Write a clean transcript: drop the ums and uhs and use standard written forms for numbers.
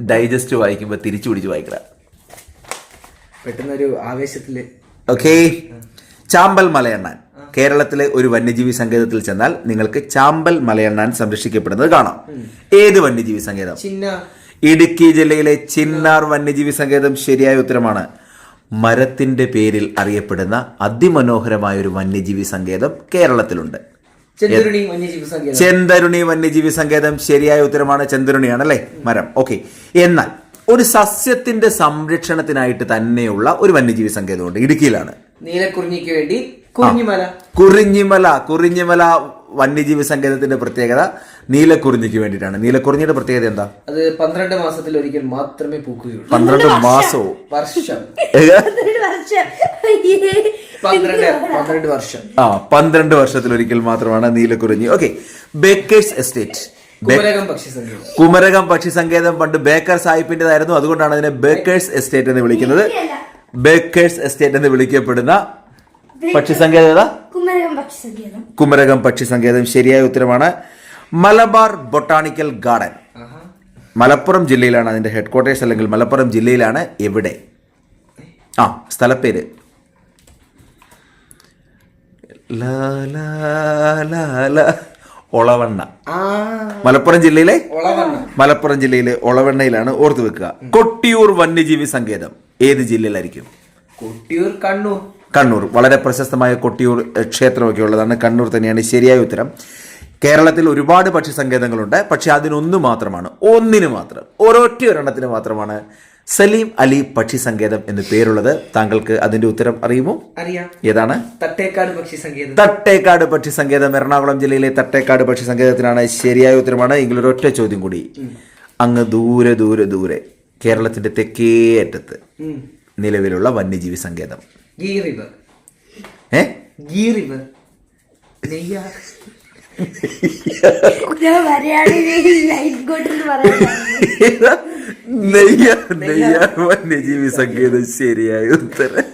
Digest വായിക്കുമ്പോ തിരിച്ചു പിടിച്ച് വായിക്കട. പെട്ടെന്നൊരു ആവേശത്തില്. ഓക്കെ. ചാമ്പൽ മലയണ്ണാൻ. കേരളത്തിലെ ഒരു വന്യജീവി സങ്കേതത്തിൽ ചെന്നാൽ നിങ്ങൾക്ക് ചാമ്പൽ മലയണ്ണാൻ സംരക്ഷിക്കപ്പെടുന്നത് കാണാം. ഏത് വന്യജീവി സങ്കേതം? ഇടുക്കി ജില്ലയിലെ ചിന്നാർ വന്യജീവി സങ്കേതം ശരിയായ ഉത്തരമാണ്. മരത്തിന്റെ പേരിൽ അറിയപ്പെടുന്ന അതിമനോഹരമായ ഒരു വന്യജീവി സങ്കേതം കേരളത്തിലുണ്ട്. ചെന്തരുണി വന്യജീവി സങ്കേതം ശരിയായ ഉത്തരമാണ്. ചെന്തരുണിയാണ് അല്ലേ മരം. ഓക്കെ. എന്നാൽ ഒരു സസ്യത്തിന്റെ സംരക്ഷണത്തിനായിട്ട് തന്നെയുള്ള ഒരു വന്യജീവി സങ്കേതമുണ്ട്, ഇടുക്കിയിലാണ്. നീലക്കുറിഞ്ഞിക്ക് വേണ്ടി കുറിഞ്ഞിമല വന്യജീവി സങ്കേതത്തിന്റെ പ്രത്യേകത നീലക്കുറിഞ്ഞിക്ക് വേണ്ടിയിട്ടാണ്. നീലക്കുറിഞ്ഞിയുടെ പ്രത്യേകത എന്താ? അത് 12 മാസത്തിൽ ഒരിക്കൽ മാത്രമേ പൂക്കുകയുള്ളൂ. 12 മാസവും 12 വർഷം. 12 വർഷത്തിൽ ഒരിക്കൽ മാത്രമാണ് നീലക്കുറിഞ്ഞി. ഓക്കെ. Bakers estate. കുമരകം പക്ഷി സങ്കേതം പണ്ട് ബേക്കർ സാഹിബിന്റേതായിരുന്നു. അതുകൊണ്ടാണ് അതിനെ ബേക്കേഴ്സ് എസ്റ്റേറ്റ് എന്ന് വിളിക്കുന്നത്. ബേക്കേഴ്സ് എസ്റ്റേറ്റ് എന്ന് വിളിക്കപ്പെടുന്ന പക്ഷി സങ്കേതം കുമരകം പക്ഷി സങ്കേതം ശരിയായ ഉത്തരമാണ്. മലബാർ ബൊട്ടാണിക്കൽ ഗാർഡൻ മലപ്പുറം ജില്ലയിലാണ് അതിന്റെ ഹെഡ് ക്വാർട്ടേഴ്സ്, അല്ലെങ്കിൽ മലപ്പുറം ജില്ലയിലാണ്. എവിടെ? സ്ഥലപ്പേര് ഒളവണ്ണ. മലപ്പുറം ജില്ലയിലെ ഒളവണ്ണയിലാണ്. ഓർത്തു വെക്കുക. കൊട്ടിയൂർ വന്യജീവി സങ്കേതം ഏത് ജില്ലയിലായിരിക്കും? കണ്ണൂർ. വളരെ പ്രശസ്തമായ കൊട്ടിയൂർ ക്ഷേത്രമൊക്കെ ഉള്ളതാണ്. കണ്ണൂർ തന്നെയാണ് ശരിയായ ഉത്തരം. കേരളത്തിൽ ഒരുപാട് പക്ഷി സങ്കേതങ്ങളുണ്ട്, പക്ഷെ ഒന്നിന് മാത്രം ഒരെണ്ണത്തിന് മാത്രമാണ് സലീം അലി പക്ഷി സങ്കേതം എന്ന് പേരുള്ളത്. താങ്കൾക്ക് അതിന്റെ ഉത്തരം അറിയുമോ? അറിയാം. ഏതാണ്? തട്ടേക്കാട് പക്ഷി സങ്കേതം. തട്ടേക്കാട് പക്ഷി സങ്കേതം എറണാകുളം ജില്ലയിലെ തട്ടേക്കാട് പക്ഷി സങ്കേതത്തിനാണ് ശരിയായ ഉത്തരമാണ്. എങ്കിലും ഒരൊറ്റ ചോദ്യം കൂടി. അങ്ങ് ദൂരെ ദൂരെ ദൂരെ കേരളത്തിന്റെ തെക്കേ അറ്റത്ത് നിലവിലുള്ള വന്യജീവി സങ്കേതം നെയ്യാർ വന്യജീവി സങ്കേതം ശരിയായ ഉത്തരം.